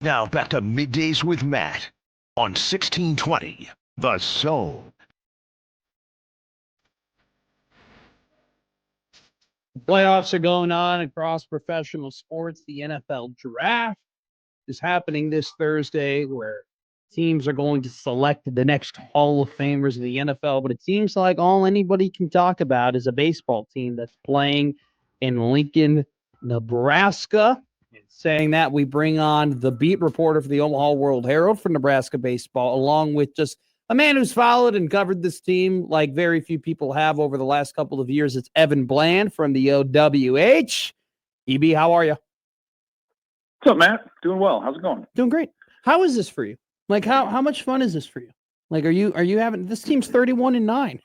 Now back to Middays with Matt on 1620 The Soul. Playoffs are going on across professional sports. The NFL draft is happening this Thursday, where teams are going to select the next Hall of Famers of the NFL. But it seems like all anybody can talk about is a baseball team that's playing in Lincoln, Nebraska. Saying that, we bring on the beat reporter for the Omaha World Herald for Nebraska baseball, along with just a man who's followed and covered this team like very few people have over the last couple of years. It's Evan Bland from the OWH. EB, how are you? What's up, Matt? Doing well. How's it going? Doing great. How is this for you? Like how much fun is this for you? Like are you having this team's 31-9?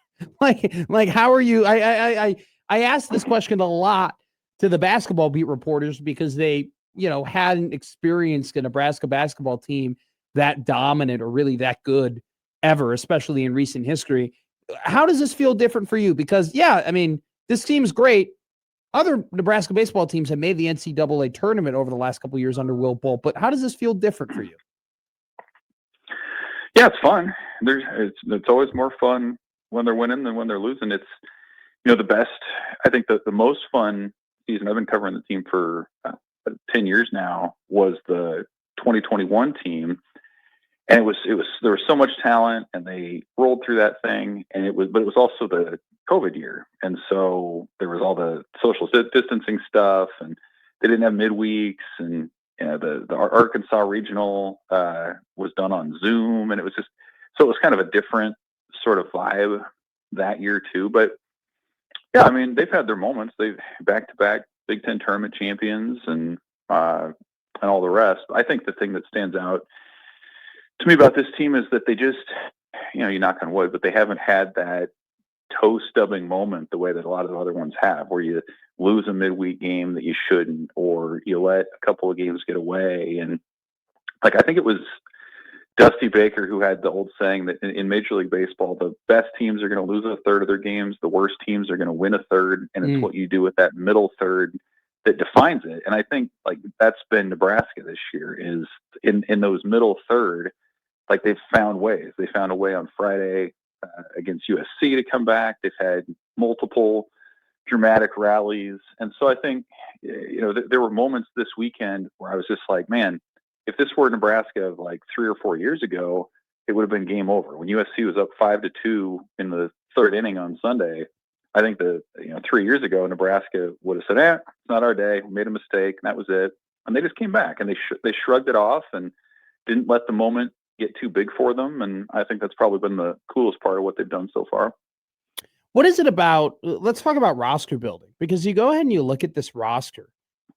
Like how are you? I asked this question a lot to the basketball beat reporters because they, hadn't experienced a Nebraska basketball team that dominant or really that good ever, especially in recent history. How does this feel different for you? Because this team's great. Other Nebraska baseball teams have made the NCAA tournament over the last couple of years under Will Bolt, but how does this feel different for you? Yeah, it's fun. It's always more fun when they're winning than when they're losing. It's the best. I think that the most fun season I've been covering the team for 10 years now was the 2021 team, and it was there was so much talent, and they rolled through that thing, and it was also the COVID year, and so there was all the social distancing stuff, and they didn't have midweeks, and the Arkansas regional was done on Zoom, and it was kind of a different sort of vibe that year too. But yeah, I mean, they've had their moments. They've back-to-back Big Ten tournament champions and all the rest. I think the thing that stands out to me about this team is that they just, you knock on wood, but they haven't had that toe stubbing moment the way that a lot of the other ones have, where you lose a midweek game that you shouldn't, or you let a couple of games get away. And I think it was Dusty Baker who had the old saying that in Major League Baseball, the best teams are going to lose a third of their games, the worst teams are going to win a third, and it's what you do with that middle third that defines it. And I think that's been Nebraska this year, is in those middle third, they've found ways. They found a way on Friday against USC to come back. They've had multiple dramatic rallies. And so I think, there were moments this weekend where I was just like, man, if this were Nebraska of 3 or 4 years ago, it would have been game over. When USC was up 5-2 in the third inning on Sunday, I think 3 years ago, Nebraska would have said, it's not our day. We made a mistake, and that was it. And they just came back, and they shrugged it off and didn't let the moment get too big for them. And I think that's probably been the coolest part of what they've done so far. What is it about? Let's talk about roster building, because you go ahead and you look at this roster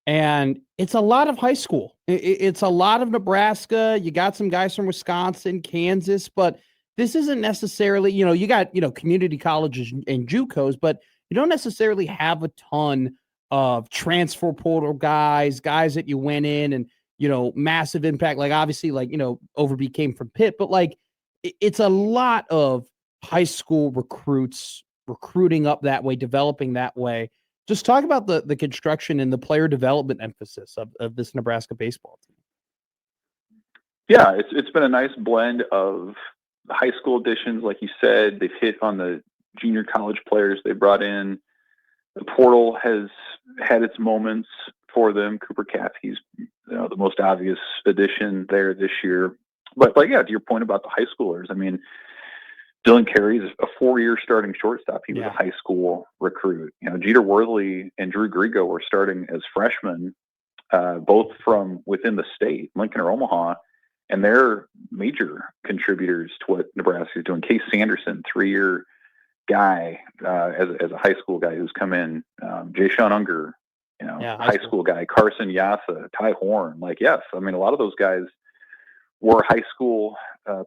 and it's a lot of high school. It's a lot of Nebraska. You got some guys from Wisconsin, Kansas, but this isn't necessarily, you got, community colleges and JUCOs, but you don't necessarily have a ton of transfer portal guys that you went in and, massive impact. Obviously, Overby came from Pitt, but it's a lot of high school recruiting up that way, developing that way. Just talk about the construction and the player development emphasis of this Nebraska baseball team. Yeah, it's been a nice blend of the high school additions. Like you said, they've hit on the junior college players they brought in. The portal has had its moments for them. Cooper Caskey's the most obvious addition there this year. But yeah, to your point about the high schoolers, I mean, Dylan Carey's a 4-year starting shortstop. He was a high school recruit. Jeter Worley and Drew Grigo were starting as freshmen, both from within the state, Lincoln or Omaha, and they're major contributors to what Nebraska is doing. Case Sanderson, 3-year guy, as a high school guy who's come in. Jay Sean Unger, high school guy. Carson Yassa, Ty Horn. Yes, I mean, a lot of those guys were high school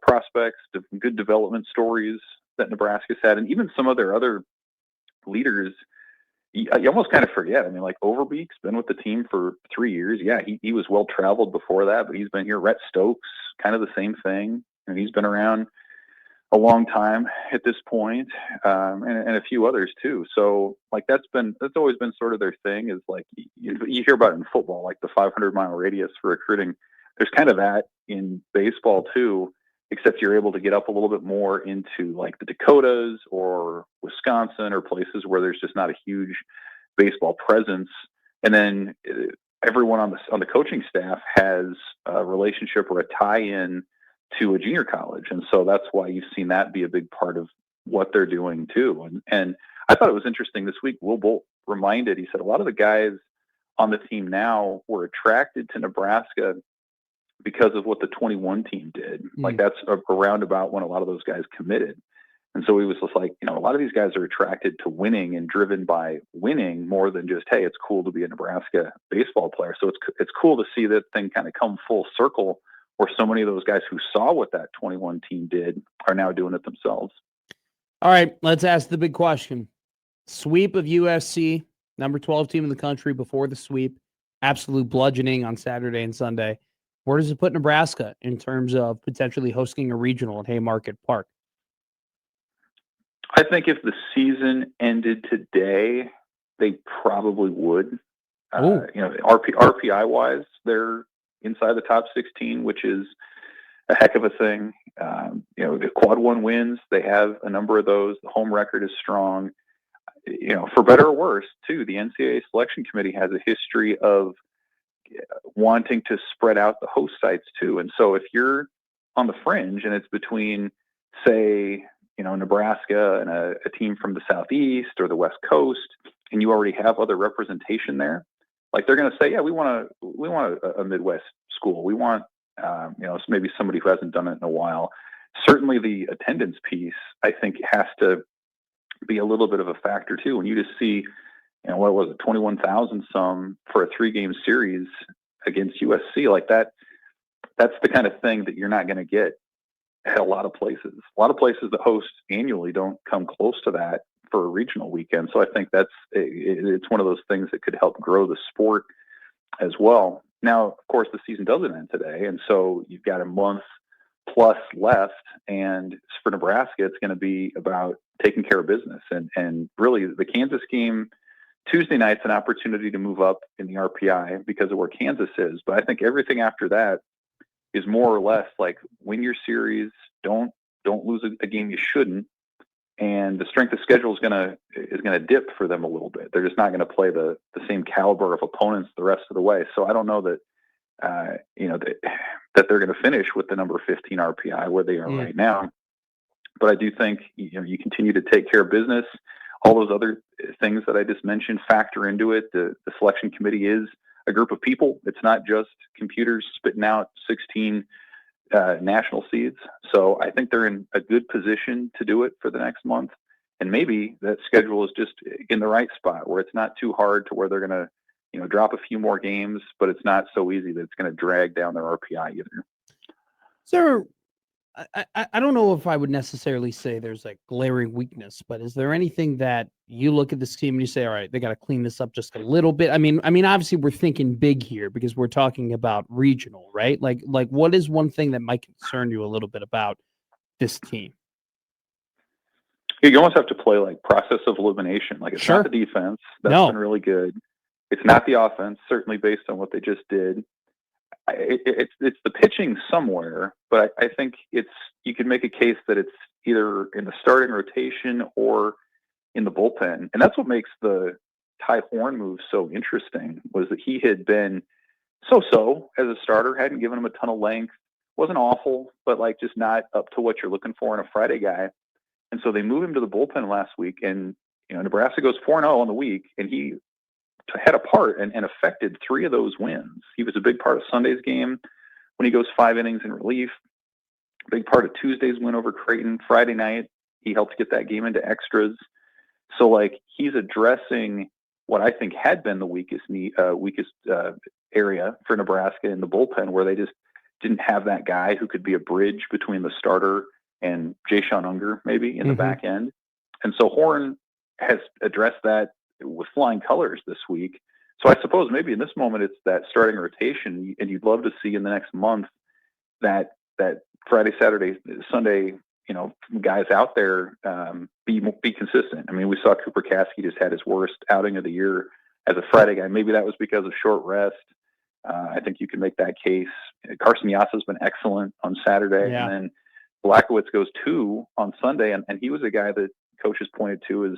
prospects, good development stories that Nebraska's had, and even some of their other leaders. You almost kind of forget. I mean, Overbeek's been with the team for 3 years. Yeah, he was well traveled before that, but he's been here. Rhett Stokes, kind of the same thing, and he's been around a long time at this point, and a few others too. So that's always been sort of their thing. Is you hear about it in football, the 500-mile radius for recruiting. there's kind of that in baseball too, except you're able to get up a little bit more into like the Dakotas or Wisconsin or places where there's just not a huge baseball presence. And then everyone on the coaching staff has a relationship or a tie-in to a junior college. And so that's why you've seen that be a big part of what they're doing too. And I thought it was interesting this week. Will Bolt reminded, he said a lot of the guys on the team now were attracted to Nebraska because of what the 21 team did. Like that's around about when a lot of those guys committed. And so he was just like, a lot of these guys are attracted to winning and driven by winning more than just, hey, it's cool to be a Nebraska baseball player. So it's cool to see that thing kind of come full circle, where so many of those guys who saw what that 21 team did are now doing it themselves. All right, let's ask the big question. Sweep of USC, number 12 team in the country before the sweep, absolute bludgeoning on Saturday and Sunday. Where does it put Nebraska in terms of potentially hosting a regional at Haymarket Park? I think if the season ended today, they probably would. RPI wise, they're inside the top 16, which is a heck of a thing. The quad one wins, they have a number of those. The home record is strong. For better or worse, too, the NCAA selection committee has a history of wanting to spread out the host sites too. And so if you're on the fringe and it's between, say, Nebraska and a team from the Southeast or the West Coast, and you already have other representation there, like they're going to say, yeah, we want a Midwest school. We want, maybe somebody who hasn't done it in a while. Certainly the attendance piece, I think, has to be a little bit of a factor too. When you just see, what was it, 21,000 some for a 3-game series against USC, like that's the kind of thing that you're not going to get at a lot of places. A lot of places that host annually don't come close to that for a regional weekend. So I think it's one of those things that could help grow the sport as well. Now, of course, the season doesn't end today, and so you've got a month plus left, and for Nebraska, it's going to be about taking care of business. And really, the Kansas game Tuesday night's an opportunity to move up in the RPI because of where Kansas is. But I think everything after that is more or less like win your series, don't lose a game you shouldn't, and the strength of schedule is gonna dip for them a little bit. They're just not going to play the same caliber of opponents the rest of the way. So I don't know that that they're going to finish with the number 15 RPI where they are right now. But I do think you continue to take care of business. All those other things that I just mentioned factor into it. The selection committee is a group of people. It's not just computers spitting out 16 national seeds. So I think they're in a good position to do it for the next month. And maybe that schedule is just in the right spot where it's not too hard to where they're going to, drop a few more games, but it's not so easy that it's going to drag down their RPI either. Sir, I don't know if I would necessarily say there's like glaring weakness, but is there anything that you look at this team and you say, all right, they got to clean this up just a little bit? I mean, obviously we're thinking big here because we're talking about regional, right? Like what is one thing that might concern you a little bit about this team? You almost have to play like process of elimination. Like it's not the defense. That's been really good. It's not the offense, certainly based on what they just did. It's the pitching somewhere, but I think you can make a case that it's either in the starting rotation or in the bullpen. And that's what makes the Ty Horn move so interesting, was that he had been so-so as a starter, hadn't given him a ton of length, wasn't awful, but like just not up to what you're looking for in a Friday guy. And so they move him to the bullpen last week, and Nebraska goes 4-0 on the week, and he had a part and affected 3 of those wins. He was a big part of Sunday's game when he goes 5 innings in relief, big part of Tuesday's win over Creighton. Friday night, he helped get that game into extras. So like he's addressing what I think had been the weakest area for Nebraska in the bullpen, where they just didn't have that guy who could be a bridge between the starter and Jay-Sean Unger maybe in the back end. And so Horn has addressed that with flying colors this week. So I suppose maybe in this moment it's that starting rotation, and you'd love to see in the next month that Friday, Saturday, Sunday, guys out there be consistent. I mean, we saw Cooper Kasky just had his worst outing of the year as a Friday guy. Maybe that was because of short rest. I think you can make that case Carson Yassa's been excellent on Saturday, Yeah. and then Blackowitz goes 2 on Sunday, and he was a guy that coaches pointed to as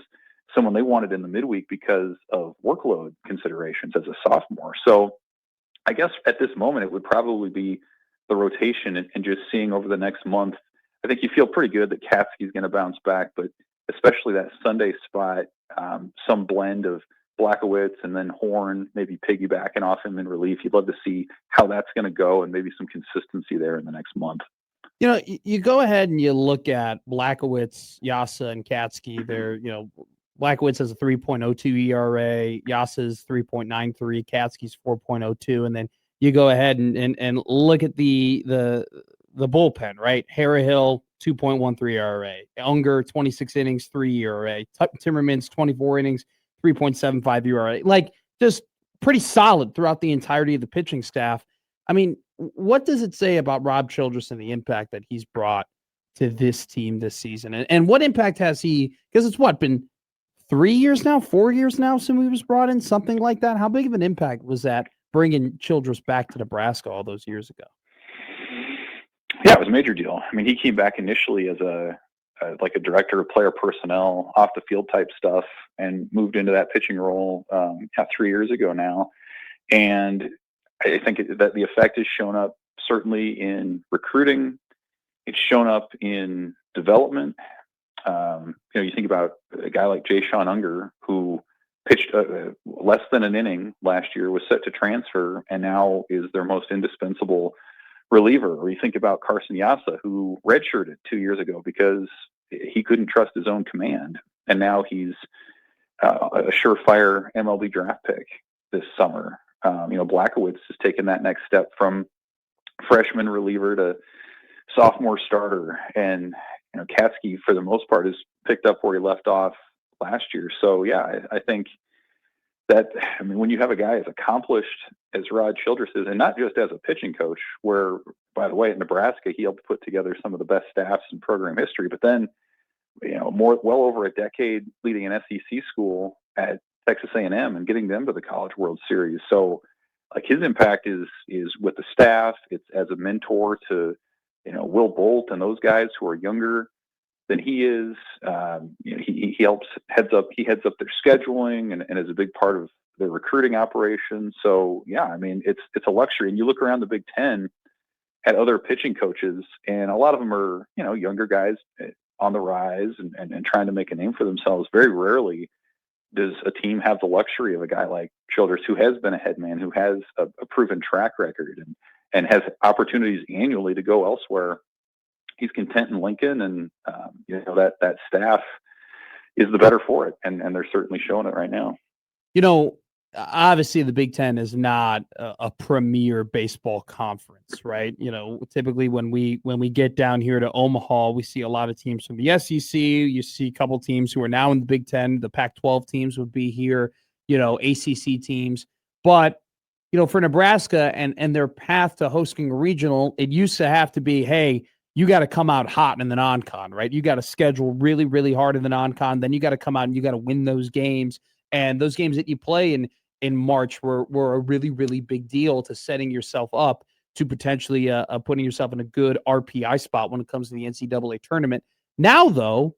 someone they wanted in the midweek because of workload considerations as a sophomore. So I guess at this moment it would probably be the rotation and just seeing over the next month. I think you feel pretty good that Katsky's going to bounce back, but especially that Sunday spot, some blend of Blackowitz and then Horn, maybe piggybacking off him in relief. You'd love to see how that's going to go and maybe some consistency there in the next month. You know, you go ahead and you look at Blackowitz, Yassa, and Katsky. They're, Blackowitz has a 3.02 ERA, Yassa's 3.93, Katsky's 4.02, and then you go ahead and look at the bullpen, right? Harrahill, 2.13 ERA, Unger, 26 innings, 3 ERA, Timmermans, 24 innings, 3.75 ERA. Like, just pretty solid throughout the entirety of the pitching staff. I mean, what does it say about Rob Childress and the impact that he's brought to this team this season? And what impact has he, because it's been 4 years now since he was brought in, something like that? How big of an impact was that bringing Childress back to Nebraska all those years ago? Yeah, it was a major deal. I mean, he came back initially as a director of player personnel, off the field type stuff, and moved into that pitching role 3 years ago now. And I think that the effect has shown up certainly in recruiting. It's shown up in development. You think about a guy like Jay Sean Unger, who pitched less than an inning last year, was set to transfer, and now is their most indispensable reliever. Or you think about Carson Yassa, who redshirted 2 years ago because he couldn't trust his own command, and now he's a surefire MLB draft pick this summer. Blackowitz has taken that next step from freshman reliever to sophomore starter, and Katsky, for the most part, has picked up where he left off last year. So yeah, I think that, when you have a guy as accomplished as Rod Childress is, and not just as a pitching coach, where, by the way, at Nebraska, he helped put together some of the best staffs in program history, but then, well over a decade leading an SEC school at Texas A&M and getting them to the College World Series. So like, his impact is with the staff. It's as a mentor to, Will Bolt and those guys who are younger than he is. He heads up their scheduling and is a big part of their recruiting operation. So yeah, it's a luxury. And you look around the Big Ten at other pitching coaches, and a lot of them are, younger guys on the rise and trying to make a name for themselves. Very rarely does a team have the luxury of a guy like Childress, who has been a head man, who has a proven track record and has opportunities annually to go elsewhere. He's content in Lincoln, and that staff is the better for it, and they're certainly showing it right now. Obviously the Big Ten is not a premier baseball conference, right? Typically when we get down here to Omaha, we see a lot of teams from the SEC. You see a couple teams who are now in the Big Ten. The Pac-12 teams would be here, ACC teams. But, for Nebraska and their path to hosting a regional, it used to have to be, hey, you got to come out hot in the non-con, right? You got to schedule really, really hard in the non-con. Then you got to come out and you got to win those games. And those games that you play in March were a really, really big deal to setting yourself up to potentially putting yourself in a good RPI spot when it comes to the NCAA tournament. Now, though,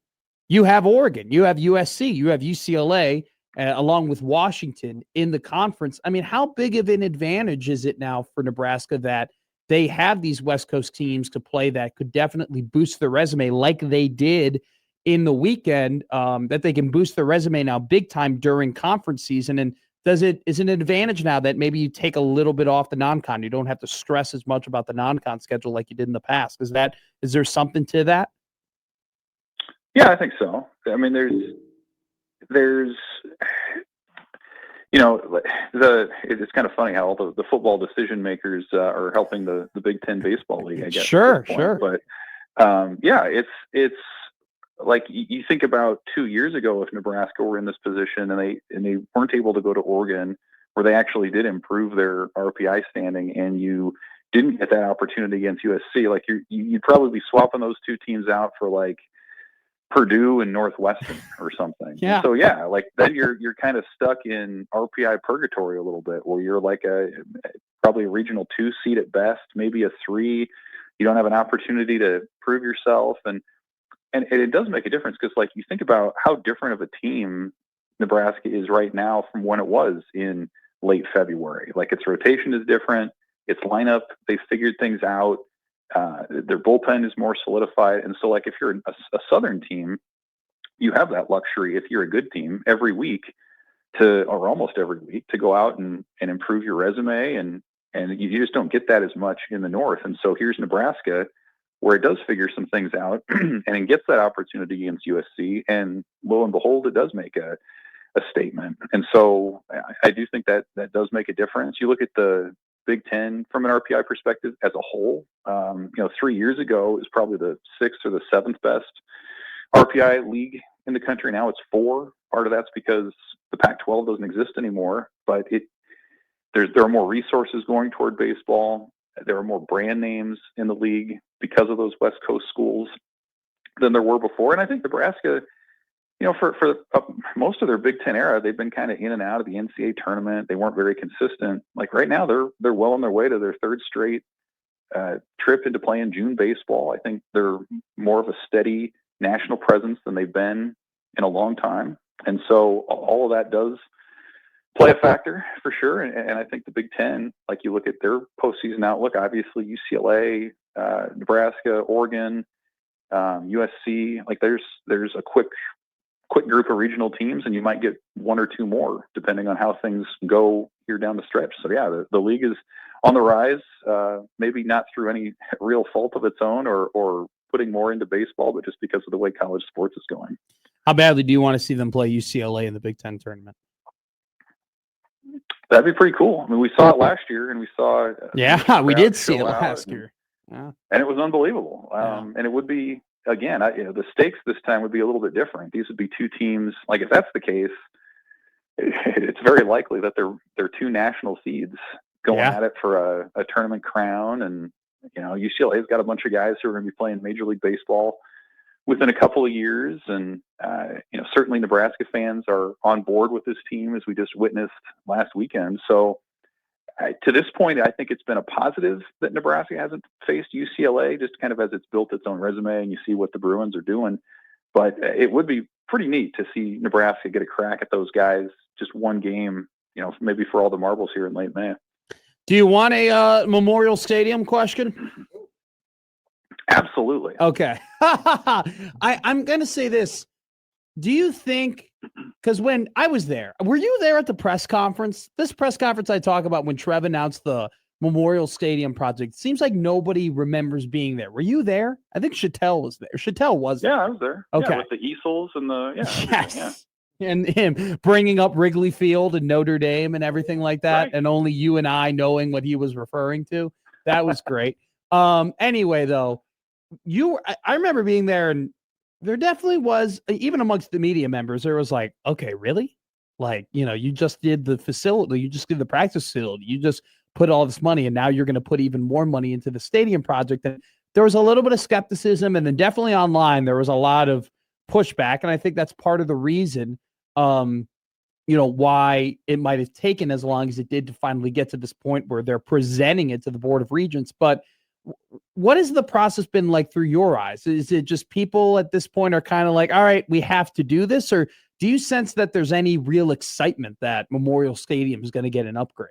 you have Oregon, you have USC, you have UCLA, along with Washington in the conference. How big of an advantage is it now for Nebraska that they have these West Coast teams to play that could definitely boost their resume like they did in the weekend, that they can boost their resume now big time during conference season? And is it an advantage now that maybe you take a little bit off the non-con? You don't have to stress as much about the non-con schedule like you did in the past. Is there something to that? Yeah, I think so. There's it's kind of funny how all the football decision makers are helping the Big Ten baseball league, I guess. Sure. But it's like, you think about 2 years ago, if Nebraska were in this position and they weren't able to go to Oregon, where they actually did improve their RPI standing, and you didn't get that opportunity against USC, like you'd probably be swapping those two teams out for like Purdue and Northwestern or something. Yeah. So yeah, like then you're kind of stuck in RPI purgatory a little bit, where you're like probably a regional 2 seed at best, maybe a 3. You don't have an opportunity to prove yourself. And it does make a difference because, like, you think about how different of a team Nebraska is right now from when it was in late February. Like, its rotation is different. Its lineup, they figured things out. Their bullpen is more solidified. And so, like, if you're a Southern team, you have that luxury, if you're a good team, every week or almost every week, to go out and improve your resume. And you just don't get that as much in the North. And so here's Nebraska, where it does figure some things out and it gets that opportunity against USC. And lo and behold, it does make a statement. And so I do think that does make a difference. You look at the Big Ten from an RPI perspective as a whole. 3 years ago, it was probably the 6th or the 7th best RPI league in the country. Now it's 4. Part of that's because the Pac-12 doesn't exist anymore, but there are more resources going toward baseball. There are more brand names in the league because of those West Coast schools than there were before. And I think Nebraska, for most of their Big Ten era, they've been kind of in and out of the NCAA tournament. They weren't very consistent. Like, right now, they're well on their way to their 3rd straight trip into playing June baseball. I think they're more of a steady national presence than they've been in a long time. And so all of that does play a factor for sure. And I think the Big Ten, like, you look at their postseason outlook, obviously UCLA, Nebraska, Oregon, USC, like, there's a quick group of regional teams, and you might get 1 or 2 more depending on how things go here down the stretch. So yeah, the league is on the rise, maybe not through any real fault of its own or putting more into baseball, but just because of the way college sports is going. How badly do you want to see them play UCLA in the Big Ten tournament? That'd be pretty cool. I mean, we saw it last year, and we saw we did see it last year. And it was unbelievable. And it would be, again, the stakes this time would be a little bit different. These would be 2 teams. Like, if that's the case, it's very likely that they're 2 national seeds going at it for a tournament crown. And UCLA's got a bunch of guys who are going to be playing Major League Baseball within a couple of years. And, certainly Nebraska fans are on board with this team, as we just witnessed last weekend. So to this point, I think it's been a positive that Nebraska hasn't faced UCLA, just kind of as it's built its own resume and you see what the Bruins are doing. But it would be pretty neat to see Nebraska get a crack at those guys, just one game, maybe for all the marbles here in late May. Do you want a Memorial Stadium question? Absolutely. Okay. I'm going to say this. Do you think, because when I was there, were you there at the press conference? This press conference I talk about when Trev announced the Memorial Stadium project, seems like nobody remembers being there. Were you there? I think Chattel was there. Chattel was there. Yeah, I was there. Okay. Yeah, with the easels and Yes. Yeah. And him bringing up Wrigley Field and Notre Dame and everything like that. Right. And only you and I knowing what he was referring to. That was great. Anyway, though, I remember being there, and there definitely was, even amongst the media members, there was like, okay, really? Like, you just did the facility, you just did the practice facility, you just put all this money, and now you're going to put even more money into the stadium project. And there was a little bit of skepticism, and then definitely online, there was a lot of pushback. And I think that's part of the reason, why it might have taken as long as it did to finally get to this point where they're presenting it to the Board of Regents. But what has the process been like through your eyes? Is it just people at this point are kind of like, all right, we have to do this? Or do you sense that there's any real excitement that Memorial Stadium is going to get an upgrade?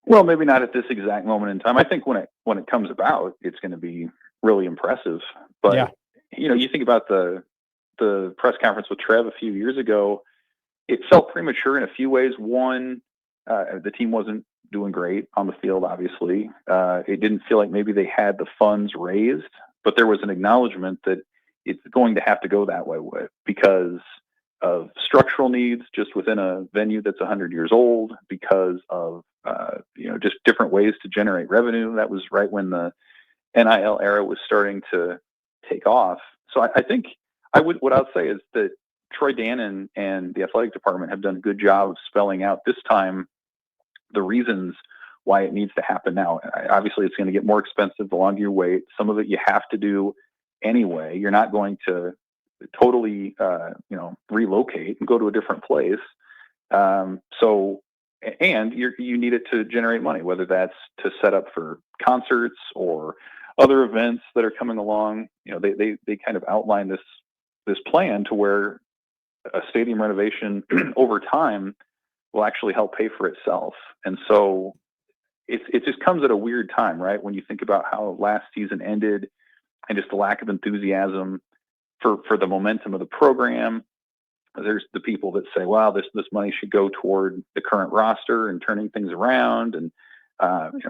Well, maybe not at this exact moment in time. I think when it comes about, it's going to be really impressive. But, you think about the press conference with Trev a few years ago, it felt premature in a few ways. One, the team wasn't doing great on the field, obviously. It didn't feel like maybe they had the funds raised, but there was an acknowledgement that it's going to have to go that way because of structural needs just within a venue that's 100 years old, because of just different ways to generate revenue. That was right when the NIL era was starting to take off. So I think what I would say is that Troy Dannon and the athletic department have done a good job of spelling out this time the reasons why it needs to happen now. Obviously, it's going to get more expensive the longer you wait. Some of it you have to do anyway. You're not going to totally, relocate and go to a different place. So and you need it to generate money, whether that's to set up for concerts or other events that are coming along. They kind of outline this plan to where a stadium renovation over time will actually help pay for itself. And so it just comes at a weird time, right? When you think about how last season ended and just the lack of enthusiasm for the momentum of the program. There's the people that say, wow, this money should go toward the current roster and turning things around. And,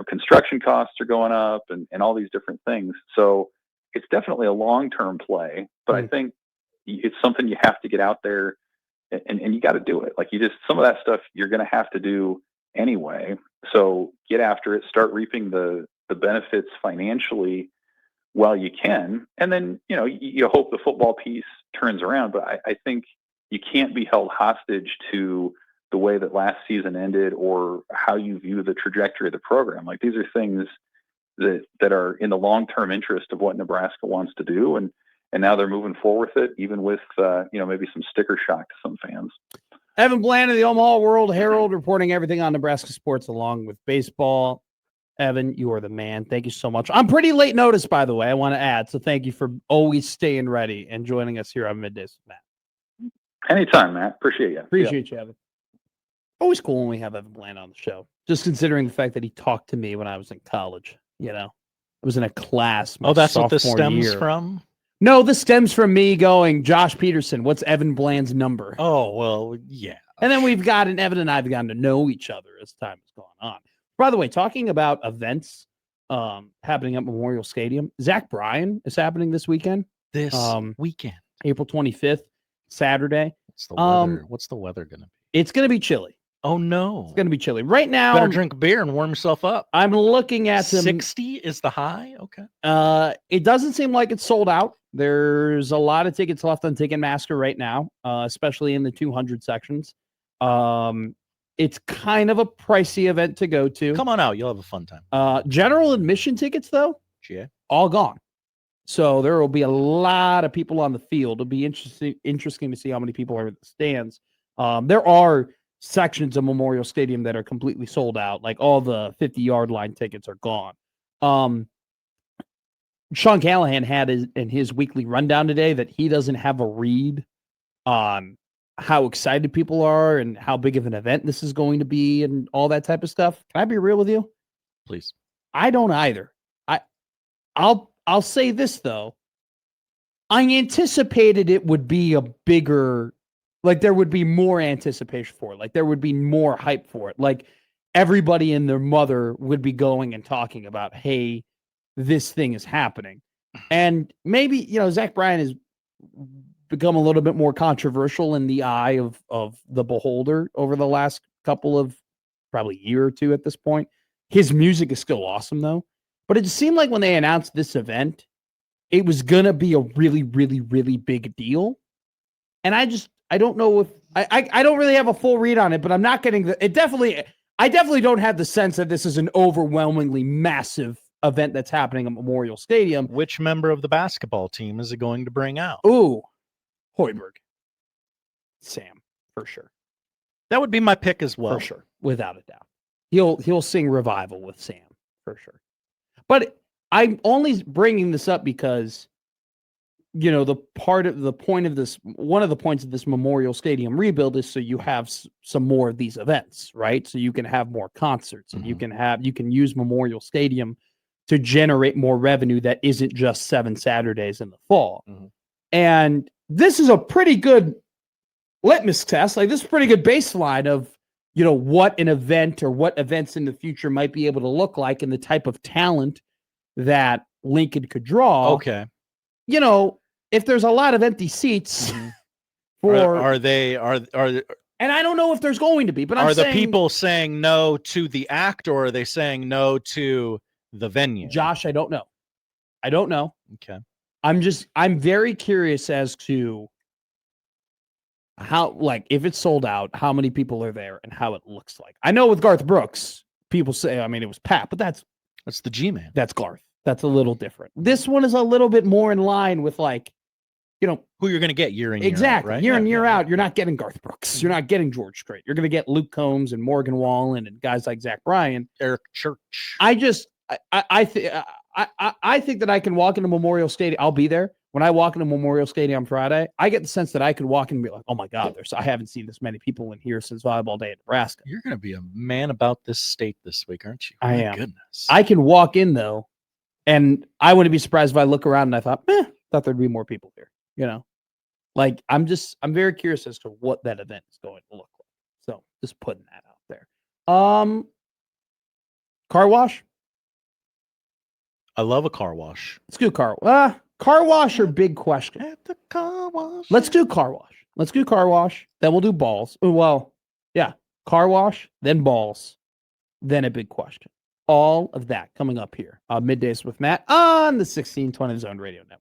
construction costs are going up and all these different things. So it's definitely a long-term play, but I think it's something you have to get out there and you got to do it. Like some of that stuff you're going to have to do anyway. So get after it, start reaping the benefits financially while you can. And then, you hope the football piece turns around, but I think you can't be held hostage to the way that last season ended or how you view the trajectory of the program. Like these are things that are in the long-term interest of what Nebraska wants to do. And now they're moving forward with it, even with, maybe some sticker shock to some fans. Evan Bland of the Omaha World Herald reporting everything on Nebraska sports along with baseball. Evan, you are the man. Thank you so much. I'm pretty late notice, by the way, I want to add. So thank you for always staying ready and joining us here on Middays with Matt. Anytime, Matt. Appreciate you. Appreciate you, Evan. Always cool when we have Evan Bland on the show. Just considering the fact that he talked to me when I was in college. I was in a class. That's what this stems from? No, this stems from me going, Josh Peterson, what's Evan Bland's number? Oh, well, yeah. And then Evan and I have gotten to know each other as time has gone on. By the way, talking about events happening at Memorial Stadium, Zach Bryan is happening this weekend. This weekend. April 25th, Saturday. What's the weather going to be? It's going to be chilly. Oh, no. It's going to be chilly. Right now. Better drink beer and warm yourself up. I'm looking at 60 is the high? Okay. It doesn't seem like it's sold out. There's a lot of tickets left on Ticketmaster right now, especially in the 200 sections. It's kind of a pricey event to go to. Come on out. You'll have a fun time. General admission tickets, though, all gone. So there will be a lot of people on the field. It'll be interesting to see how many people are in the stands. There are sections of Memorial Stadium that are completely sold out. Like all the 50-yard line tickets are gone. Sean Callahan had in his weekly rundown today that he doesn't have a read on how excited people are and how big of an event this is going to be and all that type of stuff. Can I be real with you? Please. I don't either. I'll say this though. I anticipated it would be a bigger, like there would be more anticipation for it. Like there would be more hype for it. Like everybody and their mother would be going and talking about, hey, this thing is happening. And maybe, Zach Bryan has become a little bit more controversial in the eye of the beholder over the last couple of probably year or two at this point. His music is still awesome though. But it seemed like when they announced this event, it was going to be a really, really, really big deal. And I don't know if I don't really have a full read on it, but I'm not getting I definitely don't have the sense that this is an overwhelmingly massive event that's happening at Memorial Stadium. Which member of the basketball team is it going to bring out? Ooh, Hoiberg. Sam, for sure. That would be my pick as well. For sure, without a doubt. He'll sing Revival with Sam, for sure. But I'm only bringing this up because, one of the points of this Memorial Stadium rebuild is so you have some more of these events, right? So you can have more concerts and you can use Memorial Stadium to generate more revenue that isn't just 7 Saturdays in the fall. Mm-hmm. And this is a pretty good litmus test. Like this is a pretty good baseline of, what an event or what events in the future might be able to look like and the type of talent that Lincoln could draw. Okay. If there's a lot of empty seats are they and I don't know if there's going to be, but are the people saying no to the act or are they saying no to the venue? Josh, I don't know. Okay. I'm very curious as to how, if it's sold out, how many people are there and how it looks like. I know with Garth Brooks, people say, it was Pat, but that's the G-Man. That's Garth. That's a little different. This one is a little bit more in line with who you're going to get year in, exactly year out, right? year in, year out. You're not getting Garth Brooks. You're not getting George Strait. You're going to get Luke Combs and Morgan Wallen and guys like Zach Bryan. Eric Church. I think that I can walk into Memorial Stadium. I'll be there. When I walk into Memorial Stadium Friday, I get the sense that I could walk in and be like, oh my God, I haven't seen this many people in here since volleyball day in Nebraska. You're going to be a man about this state this week, aren't you? I am. Goodness. I can walk in though, and I wouldn't be surprised if I look around and I thought there'd be more people here. Like I'm very curious as to what that event is going to look like. So just putting that out there. Car wash. I love a car wash. Let's do car wash or big question. At the car wash. Let's do car wash. Then we'll do balls. Well, yeah, car wash, then balls, then a big question. All of that coming up here. Middays with Matt on the 1620 Zone Radio Network.